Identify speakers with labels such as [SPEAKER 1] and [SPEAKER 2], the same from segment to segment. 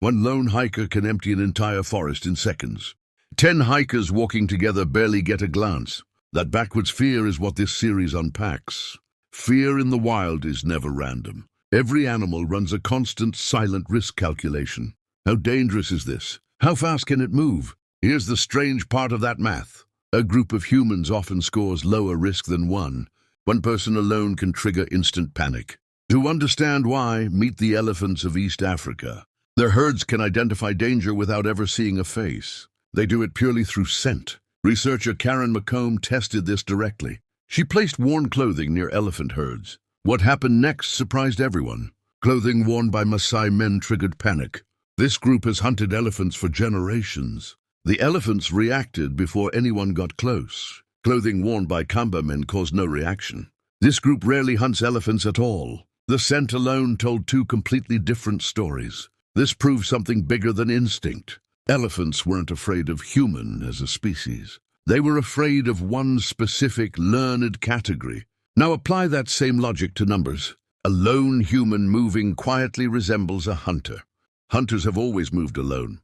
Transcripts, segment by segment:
[SPEAKER 1] One lone hiker can empty an entire forest in seconds. 10 hikers walking together barely get a glance. That backwards fear is what this series unpacks. Fear in the wild is never random. Every animal runs a constant, silent risk calculation. How dangerous is this? How fast can it move? Here's the strange part of that math. A group of humans often scores lower risk than one. One person alone can trigger instant panic. To understand why, meet the elephants of East Africa. Their herds can identify danger without ever seeing a face. They do it purely through scent. Researcher Karen McComb tested this directly. She placed worn clothing near elephant herds. What happened next surprised everyone. Clothing worn by Maasai men triggered panic. This group has hunted elephants for generations. The elephants reacted before anyone got close. Clothing worn by Kamba men caused no reaction. This group rarely hunts elephants at all. The scent alone told two completely different stories. This proves something bigger than instinct. Elephants weren't afraid of human as a species. They were afraid of one specific learned category. Now apply that same logic to numbers. A lone human moving quietly resembles a hunter. Hunters have always moved alone.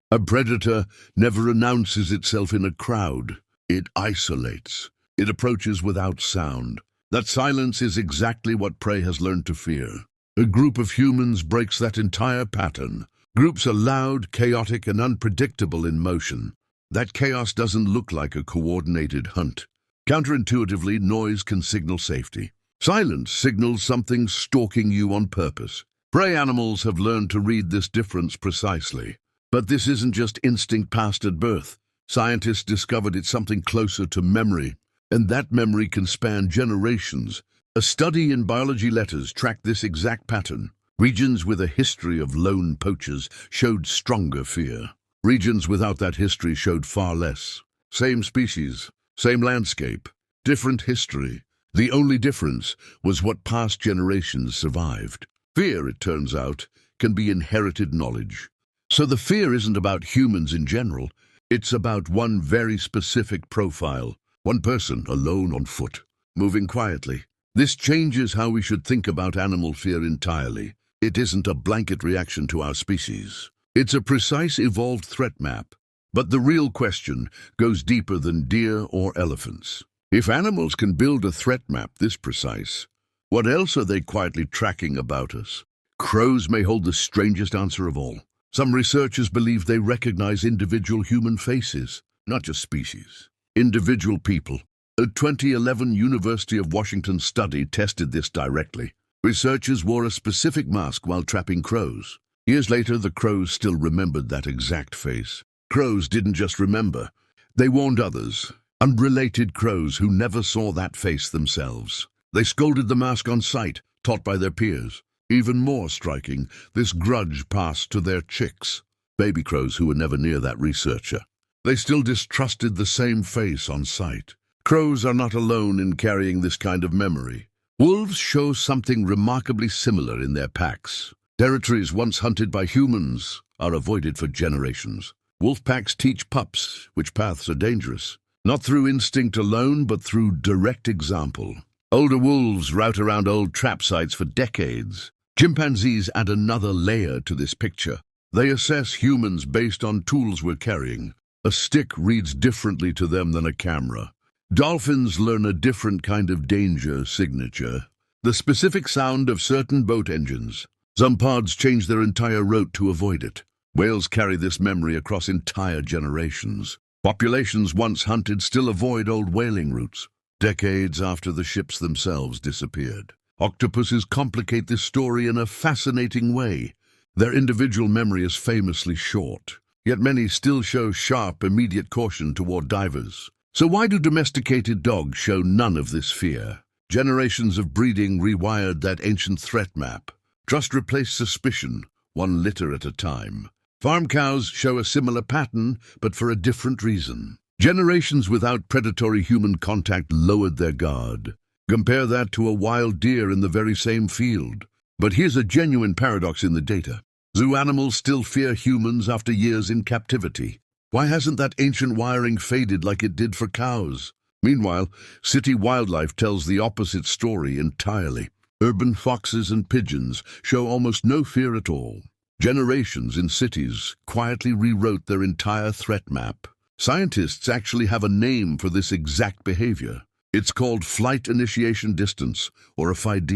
[SPEAKER 1] A predator never announces itself in a crowd. It isolates. It approaches without sound. That silence is exactly what prey has learned to fear. A group of humans breaks that entire pattern. Groups are loud, chaotic, and unpredictable in motion. That chaos doesn't look like a coordinated hunt. Counterintuitively, noise can signal safety. Silence signals something stalking you on purpose. Prey animals have learned to read this difference precisely. But this isn't just instinct passed at birth. Scientists discovered it's something closer to memory, and that memory can span generations. A study in biology letters tracked this exact pattern. Regions with a history of lone poachers showed stronger fear. Regions without that history showed far less. Same species, same landscape, different history. The only difference was what past generations survived. Fear, it turns out, can be inherited knowledge. So the fear isn't about humans in general. It's about one very specific profile. One person, alone on foot, moving quietly. This changes how we should think about animal fear entirely. It isn't a blanket reaction to our species. It's a precise evolved threat map. But the real question goes deeper than deer or elephants. If animals can build a threat map this precise, what else are they quietly tracking about us? Crows may hold the strangest answer of all. Some researchers believe they recognize individual human faces, not just species. Individual people. A 2011 University of Washington study tested this directly. Researchers wore a specific mask while trapping crows. Years later, the crows still remembered that exact face. Crows didn't just remember. They warned others, unrelated crows who never saw that face themselves. They scolded the mask on sight, taught by their peers. Even more striking, this grudge passed to their chicks, baby crows who were never near that researcher. They still distrusted the same face on sight. Crows are not alone in carrying this kind of memory. Wolves show something remarkably similar in their packs. Territories once hunted by humans are avoided for generations. Wolf packs teach pups which paths are dangerous, not through instinct alone, but through direct example. Older wolves route around old trap sites for decades. Chimpanzees add another layer to this picture. They assess humans based on tools we're carrying. A stick reads differently to them than a camera. Dolphins learn a different kind of danger signature. The specific sound of certain boat engines. Some pods change their entire route to avoid it. Whales carry this memory across entire generations. Populations once hunted still avoid old whaling routes, decades after the ships themselves disappeared. Octopuses complicate this story in a fascinating way. Their individual memory is famously short, yet many still show sharp, immediate caution toward divers. So why do domesticated dogs show none of this fear? Generations of breeding rewired that ancient threat map. Trust replaced suspicion, one litter at a time. Farm cows show a similar pattern, but for a different reason. Generations without predatory human contact lowered their guard. Compare that to a wild deer in the very same field. But here's a genuine paradox in the data. Zoo animals still fear humans after years in captivity. Why hasn't that ancient wiring faded like it did for cows? Meanwhile, city wildlife tells the opposite story entirely. Urban foxes and pigeons show almost no fear at all. Generations in cities quietly rewrote their entire threat map. Scientists actually have a name for this exact behavior. It's called flight initiation distance, or FID.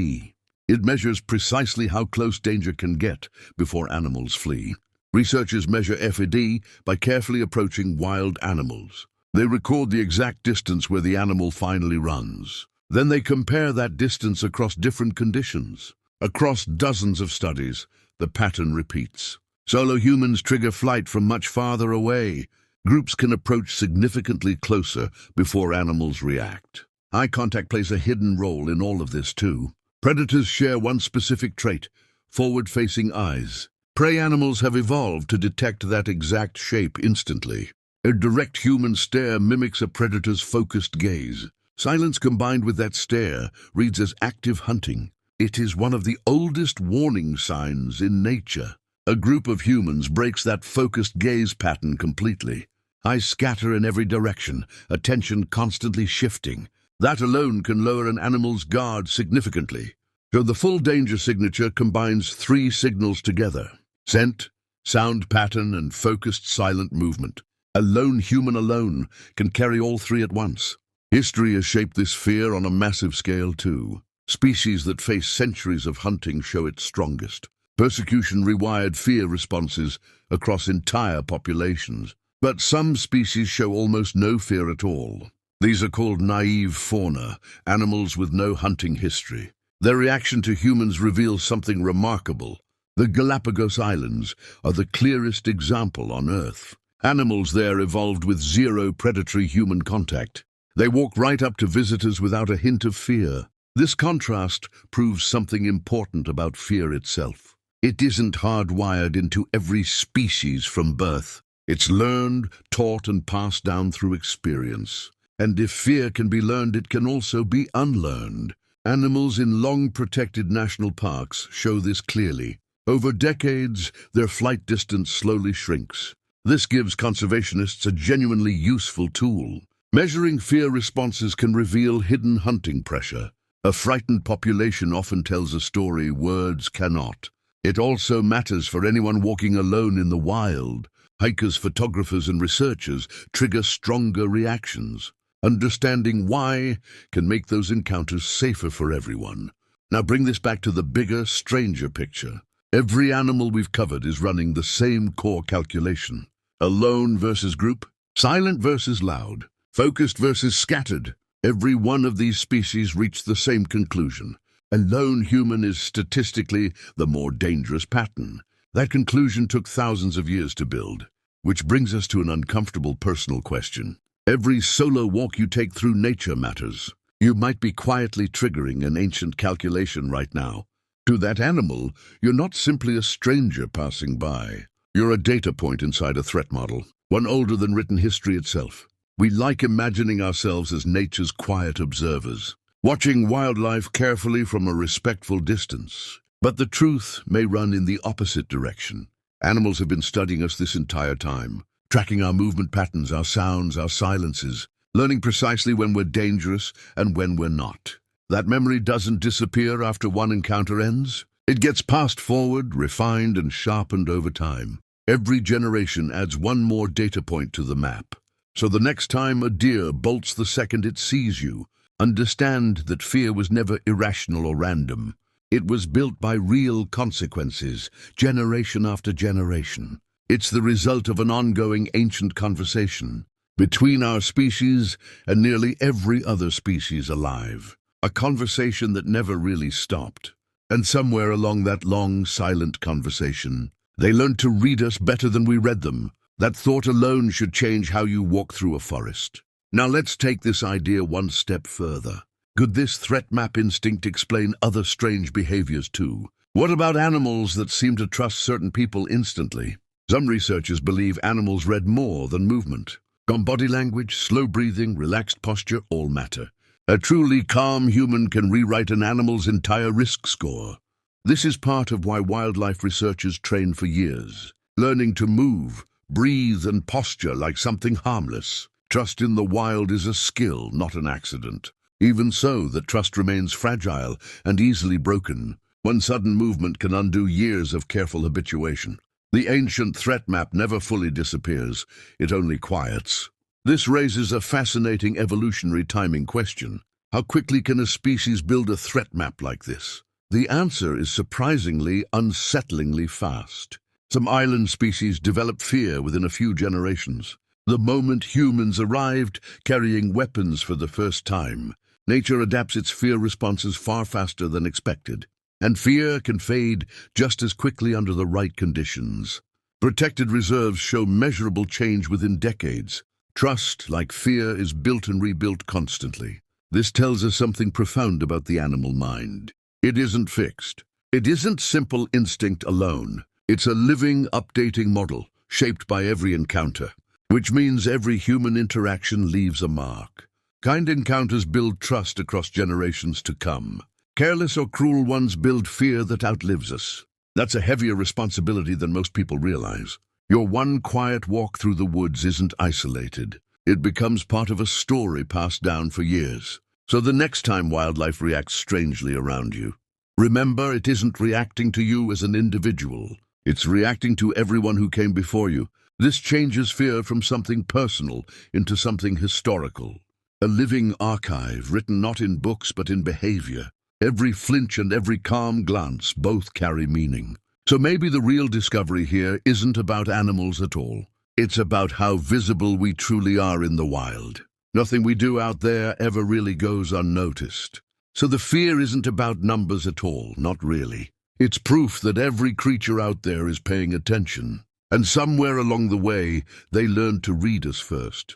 [SPEAKER 1] It measures precisely how close danger can get before animals flee. Researchers measure FID by carefully approaching wild animals. They record the exact distance where the animal finally runs. Then they compare that distance across different conditions. Across dozens of studies, the pattern repeats. Solo humans trigger flight from much farther away. Groups can approach significantly closer before animals react. Eye contact plays a hidden role in all of this too. Predators share one specific trait: forward-facing eyes. Prey animals have evolved to detect that exact shape instantly. A direct human stare mimics a predator's focused gaze. Silence combined with that stare reads as active hunting. It is one of the oldest warning signs in nature. A group of humans breaks that focused gaze pattern completely. Eyes scatter in every direction, attention constantly shifting. That alone can lower an animal's guard significantly. So the full danger signature combines three signals together: scent, sound pattern, and focused silent movement. A lone human alone can carry all three at once. History has shaped this fear on a massive scale too. Species that face centuries of hunting show it strongest. Persecution rewired fear responses across entire populations. But some species show almost no fear at all. These are called naive fauna, animals with no hunting history. Their reaction to humans reveals something remarkable. The Galapagos Islands are the clearest example on Earth. Animals there evolved with zero predatory human contact. They walk right up to visitors without a hint of fear. This contrast proves something important about fear itself. It isn't hardwired into every species from birth. It's learned, taught, and passed down through experience. And if fear can be learned, it can also be unlearned. Animals in long-protected national parks show this clearly. Over decades, their flight distance slowly shrinks. This gives conservationists a genuinely useful tool. Measuring fear responses can reveal hidden hunting pressure. A frightened population often tells a story words cannot. It also matters for anyone walking alone in the wild. Hikers, photographers, and researchers trigger stronger reactions. Understanding why can make those encounters safer for everyone. Now bring this back to the bigger, stranger picture. Every animal we've covered is running the same core calculation. Alone versus group, silent versus loud, focused versus scattered. Every one of these species reached the same conclusion. A lone human is statistically the more dangerous pattern. That conclusion took thousands of years to build. Which brings us to an uncomfortable personal question. Every solo walk you take through nature matters. You might be quietly triggering an ancient calculation right now. To that animal, you're not simply a stranger passing by. You're a data point inside a threat model, one older than written history itself. We like imagining ourselves as nature's quiet observers, watching wildlife carefully from a respectful distance. But the truth may run in the opposite direction. Animals have been studying us this entire time, tracking our movement patterns, our sounds, our silences, learning precisely when we're dangerous and when we're not. That memory doesn't disappear after one encounter ends. It gets passed forward, refined, and sharpened over time. Every generation adds one more data point to the map. So the next time a deer bolts the second it sees you, understand that fear was never irrational or random. It was built by real consequences, generation after generation. It's the result of an ongoing ancient conversation between our species and nearly every other species alive. A conversation that never really stopped. And somewhere along that long, silent conversation, they learned to read us better than we read them. That thought alone should change how you walk through a forest. Now let's take this idea one step further. Could this threat map instinct explain other strange behaviors too? What about animals that seem to trust certain people instantly? Some researchers believe animals read more than movement. Body language, slow breathing, relaxed posture all matter. A truly calm human can rewrite an animal's entire risk score. This is part of why wildlife researchers train for years, learning to move, breathe, and posture like something harmless. Trust in the wild is a skill, not an accident. Even so, the trust remains fragile and easily broken. One sudden movement can undo years of careful habituation. The ancient threat map never fully disappears, it only quiets. This raises a fascinating evolutionary timing question. How quickly can a species build a threat map like this? The answer is surprisingly, unsettlingly fast. Some island species developed fear within a few generations. The moment humans arrived, carrying weapons for the first time, nature adapts its fear responses far faster than expected. And fear can fade just as quickly under the right conditions. Protected reserves show measurable change within decades. Trust, like fear, is built and rebuilt constantly. This tells us something profound about the animal mind. It isn't fixed. It isn't simple instinct alone. It's a living, updating model, shaped by every encounter, which means every human interaction leaves a mark. Kind encounters build trust across generations to come. Careless or cruel ones build fear that outlives us. That's a heavier responsibility than most people realize. Your one quiet walk through the woods isn't isolated. It becomes part of a story passed down for years. So the next time wildlife reacts strangely around you, remember it isn't reacting to you as an individual. It's reacting to everyone who came before you. This changes fear from something personal into something historical. A living archive written not in books but in behavior. Every flinch and every calm glance both carry meaning. So maybe the real discovery here isn't about animals at all. It's about how visible we truly are in the wild. Nothing we do out there ever really goes unnoticed. So the fear isn't about numbers at all, not really. It's proof that every creature out there is paying attention. And somewhere along the way, they learned to read us first.